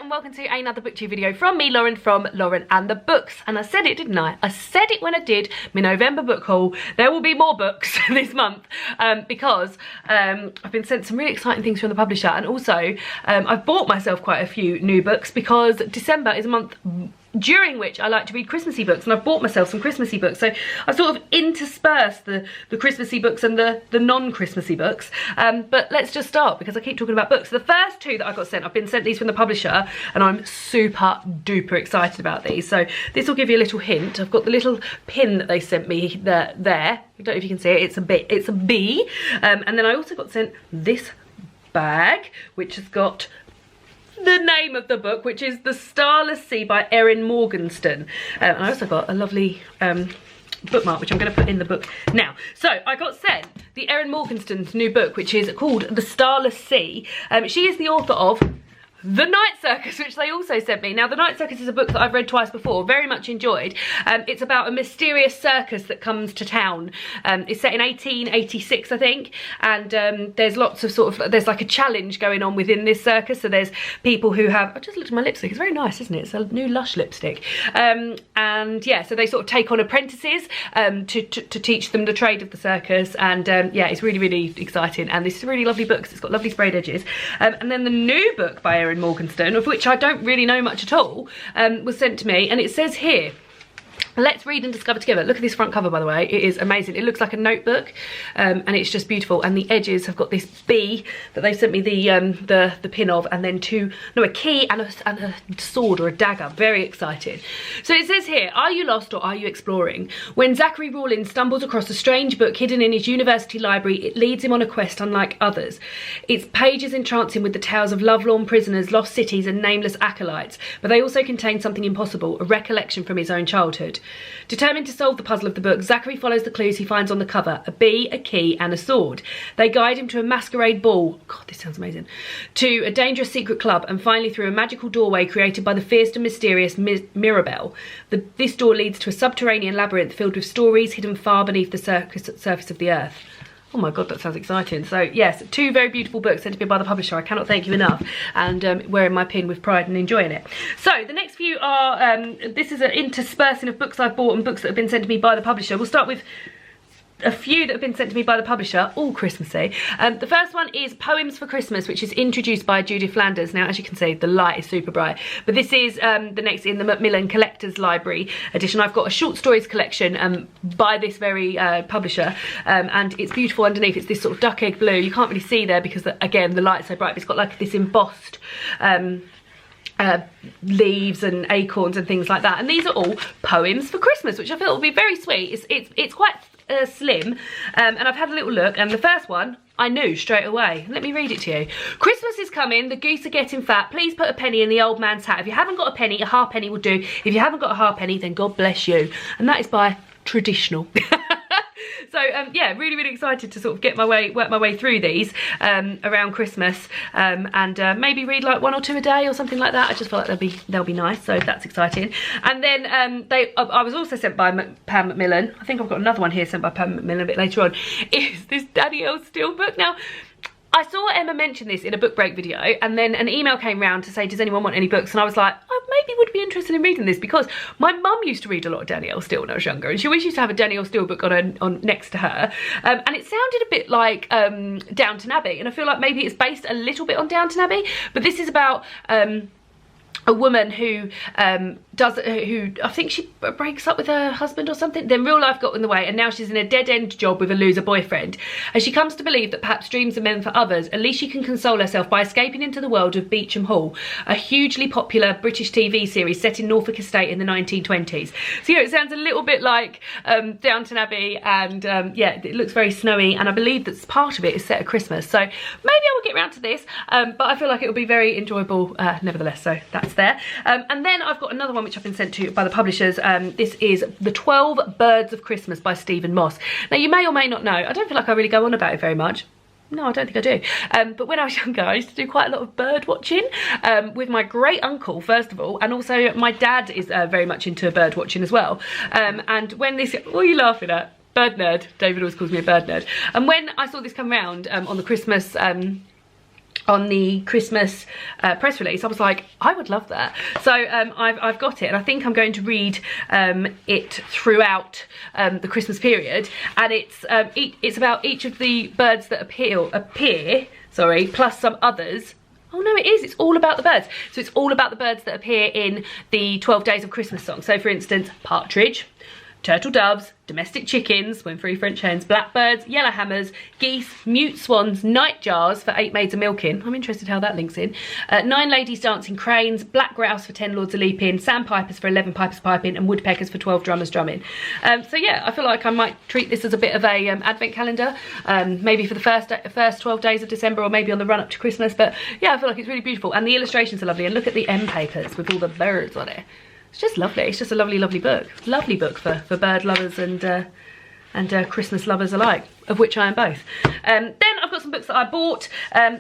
and welcome to another booktube video from me, Lauren, from Lauren and the Books. And I said it, didn't I? I said it when I did my November book haul. There will be more books this month because I've been sent some really exciting things from the publisher, and also I've bought myself quite a few new books because December is a month during which I like to read Christmassy books, and I've bought myself some Christmassy books. So I've sort of interspersed the Christmassy books and the non-Christmassy books. But let's just start because I keep talking about books. The first two that I got sent, I've been sent these from the publisher, and I'm super duper excited about these. So this will give you a little hint. I've got the little pin that they sent me there. I don't know if you can see it. It's a bee. And then I also got sent this bag, which has got the name of the book, which is The Starless Sea by Erin Morgenstern. And I also got a lovely bookmark, which I'm going to put in the book now. So I got sent the Erin Morgenstern's new book, which is called The Starless Sea. She is the author of The Night Circus, which they also sent me. Now, The Night Circus is a book that I've read twice before, very much enjoyed. It's about a mysterious circus that comes to town. It's set in 1886, I think, and there's lots of there's like a challenge going on within this circus. So there's people who have, I just looked at my lipstick, it's very nice, isn't it? It's a new Lush lipstick. And yeah, so they sort of take on apprentices to teach them the trade of the circus, and yeah, it's really, really exciting. And this is a really lovely book, 'cause it's got lovely sprayed edges. And then the new book by Erin Morgenstern, of which I don't really know much at all, was sent to me, and it says here, let's read and discover together. Look at this front cover, by the way. It is amazing. It looks like a notebook, and it's just beautiful. And the edges have got this bee that they've sent me the pin of, and then a key and a sword or a dagger. Very exciting. So it says here, are you lost or are you exploring? When Zachary Rawlins stumbles across a strange book hidden in his university library, it leads him on a quest unlike others. Its pages entrance him with the tales of lovelorn prisoners, lost cities, and nameless acolytes, but they also contain something impossible, a recollection from his own childhood. Determined to solve the puzzle of the book, Zachary follows the clues he finds on the cover: a bee, a key, and a sword. They guide him to a masquerade ball, God, this sounds amazing, to a dangerous secret club, and finally through a magical doorway created by the fierce and mysterious Mirabelle. This door leads to a subterranean labyrinth filled with stories hidden far beneath the surface of the earth. Oh my God, that sounds exciting. So yes, two very beautiful books sent to me by the publisher. I cannot thank you enough, and wearing my pin with pride and enjoying it. So the next few are, this is an interspersing of books I've bought and books that have been sent to me by the publisher. We'll start with a few that have been sent to me by the publisher, all Christmassy. The first one is Poems for Christmas, which is introduced by Judy Flanders. Now, as you can see, the light is super bright, but this is the next in the Macmillan Collector's Library edition. I've got a short stories collection by this very publisher, and it's beautiful underneath. It's this sort of duck egg blue. You can't really see there because, again, the light's so bright, but it's got like this embossed leaves and acorns and things like that. And these are all poems for Christmas, which I feel will be very sweet. It's quite slim, and I've had a little look, and the first one I knew straight away. Let me read it to you. Christmas is coming, the geese are getting fat. Please put a penny in the old man's hat. If you haven't got a penny, a halfpenny will do. If you haven't got a halfpenny, then God bless you. And that is by Traditional. So yeah, really, really excited to sort of work my way through these around Christmas, and maybe read like one or two a day or something like that. I just feel like they'll be nice, so that's exciting. And then I was also sent by Pam Macmillan. I think I've got another one here sent by Pam Macmillan a bit later on. Is this Danielle Steele book. Now, I saw Emma mention this in a book break video, and then an email came round to say, does anyone want any books? And I was like, I maybe would be interested in reading this, because my mum used to read a lot of Danielle Steele when I was younger, and she always used to have a Danielle Steele book on next to her, and it sounded a bit like Downton Abbey, and I feel like maybe it's based a little bit on Downton Abbey, but this is about a woman who I think she breaks up with her husband or something, then real life got in the way, and now she's in a dead-end job with a loser boyfriend. As she comes to believe that perhaps dreams are meant for others, at least she can console herself by escaping into the world of Beauchamp Hall, a hugely popular British TV series set in Norfolk Estate in the 1920s. So, you know, it sounds a little bit like Downton Abbey, and yeah, it looks very snowy, and I believe that part of it is set at Christmas. So maybe I will get around to this, but I feel like it will be very enjoyable nevertheless, so that's there. And then I've got another one which I've been sent to by the publishers. This is The 12 Birds of Christmas by Stephen Moss. Now, you may or may not know, I don't feel like I really go on about it very much. No, I don't think I do. But when I was younger, I used to do quite a lot of bird watching with my great uncle, first of all, and also my dad is very much into bird watching as well. And when this, what are you laughing at? Bird nerd. David always calls me a bird nerd. And when I saw this come round on the Christmas on the Christmas press release. I was like, I would love that. So I've got it, and I think I'm going to read it throughout the Christmas period. And it's about each of the birds that appear, plus some others. Oh no, it is. It's all about the birds. So it's all about the birds that appear in the 12 Days of Christmas song. So for instance, partridge, turtle doves, domestic chickens, when free French hens, blackbirds, yellowhammers, geese, mute swans, nightjars for 8 maids a milking. I'm interested how that links in. 9 ladies dancing cranes, black grouse for 10 lords a leaping, sandpipers for 11 pipers piping, and woodpeckers for 12 drummers drumming. So yeah, I feel like I might treat this as a bit of a advent calendar, maybe for the first 12 days of December, or maybe on the run up to Christmas. But yeah, I feel like it's really beautiful, and the illustrations are lovely. And look at the end papers with all the birds on it. It's just lovely. It's just a lovely, lovely book. Lovely book for bird lovers and Christmas lovers alike, of which I am both. Then I've got some books that I bought.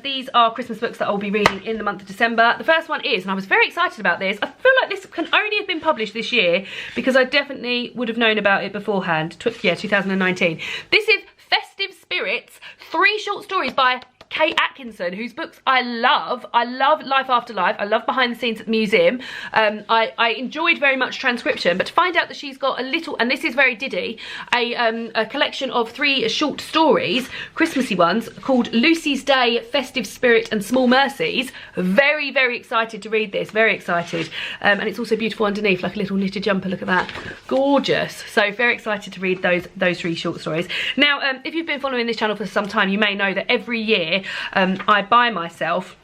These are Christmas books that I'll be reading in the month of December. The first one is, and I was very excited about this, I feel like this can only have been published this year because I definitely would have known about it beforehand. Yeah, 2019. This is Festive Spirits, 3 short stories by Kate Atkinson, whose books I love. I love Life After Life. I love Behind the Scenes at the Museum. I enjoyed very much Transcription, but to find out that she's got a little, and this is very Diddy, a collection of 3 short stories, Christmassy ones, called Lucy's Day, Festive Spirit and Small Mercies. Very, very excited to read this. Very excited. And it's also beautiful underneath, like a little knitted jumper. Look at that. Gorgeous. So very excited to read those 3 short stories. Now, if you've been following this channel for some time, you may know that every year I buy myself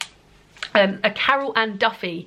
a Carroll Duffy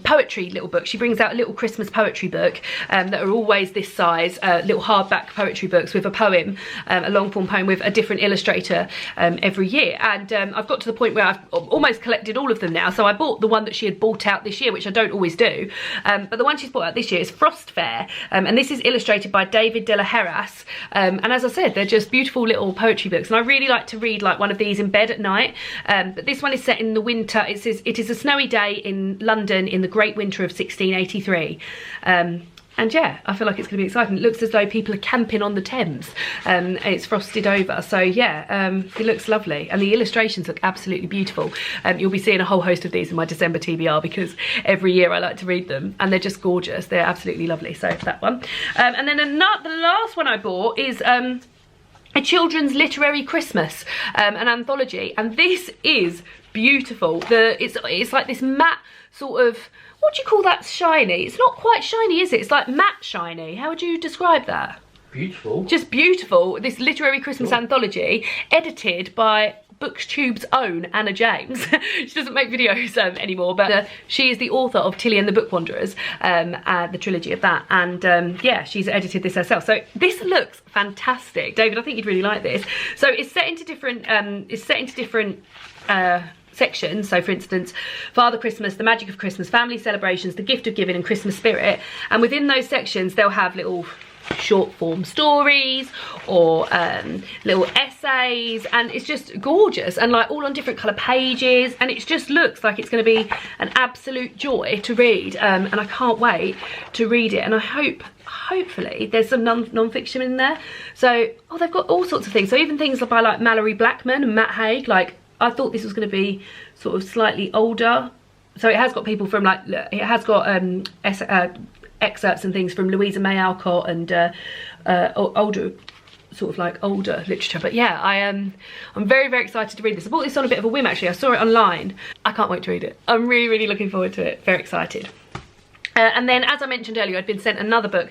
poetry little book. She brings out a little Christmas poetry book that are always this size, little hardback poetry books with a poem, a long form poem with a different illustrator every year. And I've got to the point where I've almost collected all of them now. So I bought the one that she had bought out this year, which I don't always do. But the one she's bought out this year is Frost Fair. And this is illustrated by David de la Heras. And as I said, they're just beautiful little poetry books. And I really like to read like one of these in bed at night. But this one is set in the winter. It is a snowy day in London in the great winter of 1683. And yeah, I feel like it's going to be exciting. It looks as though people are camping on the Thames. It's frosted over. So yeah, it looks lovely. And the illustrations look absolutely beautiful. You'll be seeing a whole host of these in my December TBR because every year I like to read them. And they're just gorgeous. They're absolutely lovely. So that one. And then the last one I bought is a children's literary Christmas, an anthology. And this is beautiful. It's like this matte sort of, what do you call that, shiny? It's not quite shiny, is it? It's like matte shiny. How would you describe that? Beautiful. Just beautiful. This literary Christmas anthology, edited by BookTube's own Anna James. She doesn't make videos anymore, but she is the author of Tilly and the Book Wanderers, the trilogy of that. And yeah, she's edited this herself. So this looks fantastic. David, I think you'd really like this. So it's set into different sections. So for instance, Father Christmas, the magic of Christmas, family celebrations, the gift of giving, and Christmas spirit. And within those sections they'll have little short form stories or little essays, and it's just gorgeous, and like all on different colour pages, and it just looks like it's going to be an absolute joy to read, and I can't wait to read it. And I hopefully there's some non-fiction in there. So they've got all sorts of things, so even things by like Mallory Blackman and Matt Haig. Like, I thought this was going to be sort of slightly older, so it has got people from like, it has got excerpts and things from Louisa May Alcott and older literature. But yeah, I'm very, very excited to read this. I bought this on a bit of a whim actually. I saw it online. I can't wait to read it. I'm really, really looking forward to it. Very excited. And then, as I mentioned earlier, I'd been sent another book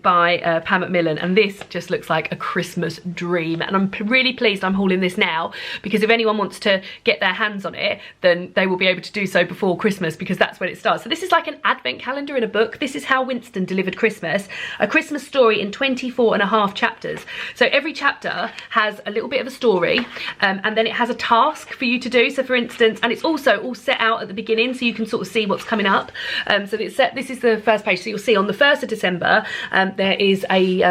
by Pam Macmillan, and this just looks like a Christmas dream. And I'm really pleased I'm hauling this now, because if anyone wants to get their hands on it, then they will be able to do so before Christmas, because that's when it starts. So this is like an advent calendar in a book. This is how Winston delivered Christmas, a Christmas story in 24.5 chapters. So every chapter has a little bit of a story, and then it has a task for you to do. So for instance, and it's also all set out at the beginning, so you can sort of see what's coming up. So it's set this is the first page. So you'll see on the 1st of December, there is a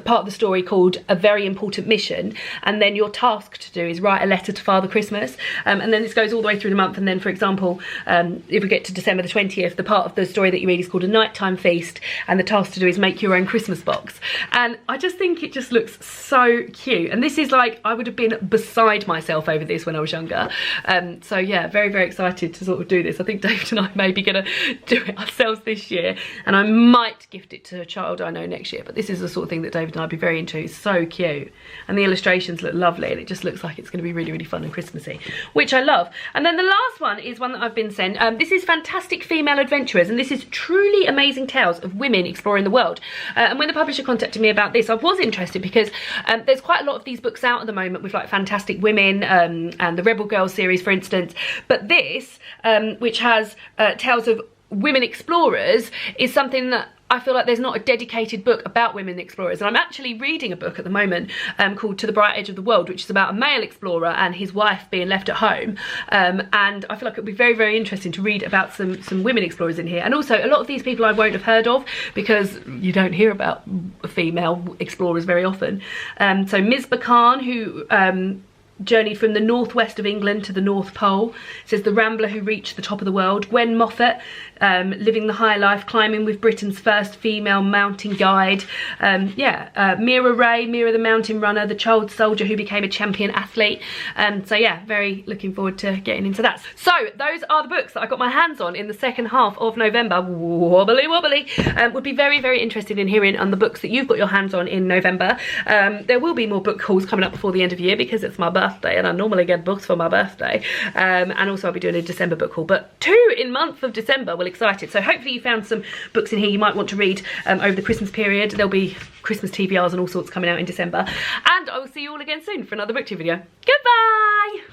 part of the story called A Very Important Mission. And then your task to do is write a letter to Father Christmas. And then this goes all the way through the month. And then, for example, if we get to December the 20th, the part of the story that you read is called A Nighttime Feast. And the task to do is make your own Christmas box. And I just think it just looks so cute. And this is like, I would have been beside myself over this when I was younger. So yeah, very, very excited to sort of do this. I think David and I may be going to do it ourselves this year. And I might gift it to a child I know next year. But this is the sort of thing that David and I'd be very into. It's so cute. And the illustrations look lovely. And it just looks like it's going to be really, really fun and Christmassy, which I love. And then the last one is one that I've been sent. This is Fantastic Female Adventurers. And this is Truly Amazing Tales of Women Exploring the World. And when the publisher contacted me about this, I was interested because there's quite a lot of these books out at the moment with like Fantastic Women and the Rebel Girls series, for instance. But this, which has tales of women explorers, is something that I feel like there's not a dedicated book about women explorers. And I'm actually reading a book at the moment called To the Bright Edge of the World, which is about a male explorer and his wife being left at home. And I feel like it would be very, very interesting to read about some women explorers in here. And also a lot of these people I won't have heard of because you don't hear about female explorers very often. So Ms. Bacan, who journeyed from the northwest of England to the North Pole. It says the Rambler who reached the top of the world. Gwen Moffat, living the high life, climbing with Britain's first female mountain guide. Mira Ray, Mira the mountain runner, the child soldier who became a champion athlete. So yeah, very looking forward to getting into that. So those are the books that I got my hands on in the second half of November. Wobbly wobbly. Would be very, very interested in hearing on the books that you've got your hands on in November. There will be more book hauls coming up before the end of the year because it's my birthday and I normally get books for my birthday. And also I'll be doing a December book haul, but 2 in month of December. Well, excited. So hopefully you found some books in here you might want to read over the Christmas period. There'll be Christmas TBRs and all sorts coming out in December. And I will see you all again soon for another BookTube video. Goodbye!